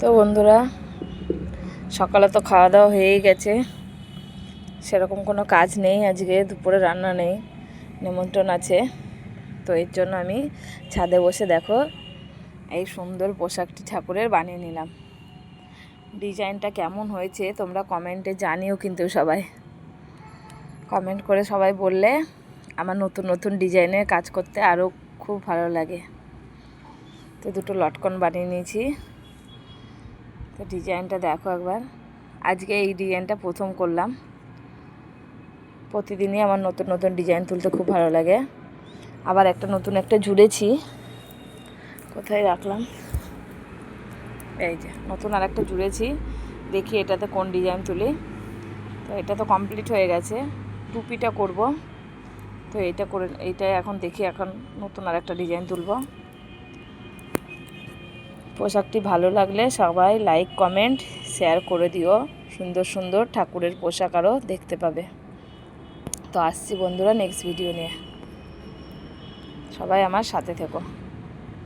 তো বন্ধুরা, সকালে তো খাওয়া দাওয়া হয়েই গেছে, সেরকম কোনো কাজ নেই, আজকে দুপুরে রান্না নেই, নিমন্ত্রণ আছে। তো এর জন্য আমি ছাদে বসে দেখো এই সুন্দর পোশাকটি ঠাকুরের বানিয়ে নিলাম। ডিজাইনটা কেমন হয়েছে তোমরা কমেন্টে জানিও, কিন্তু সবাই কমেন্ট করে সবাই বললে আমার নতুন নতুন ডিজাইনের কাজ করতে আরও খুব ভালো লাগে। তো দুটো লটকন বানিয়ে নিয়েছি। তো ডিজাইনটা দেখো একবার, আজকে এই ডিজাইনটা প্রথম করলাম। প্রতিদিনই আমার নতুন নতুন ডিজাইন তুলতে খুব ভালো লাগে। আবার নতুন একটা জুড়েছি, কোথায় রাখলাম, এই যে নতুন আর একটা জুড়েছি, দেখি এটাতে কোন ডিজাইন তুলি। তো এটা তো কমপ্লিট হয়ে গেছে, টুপিটা করব। তো এইটাই এখন দেখি, এখন নতুন আর একটা ডিজাইন তুলব। পোশাকটি ভালো লাগলে সবাই লাইক কমেন্ট শেয়ার করে দিও, সুন্দর সুন্দর ঠাকুরের পোশাক আরও দেখতে পাবে। তো আসছি বন্ধুরা নেক্সট ভিডিও নিয়ে, সবাই আমার সাথে থেকো।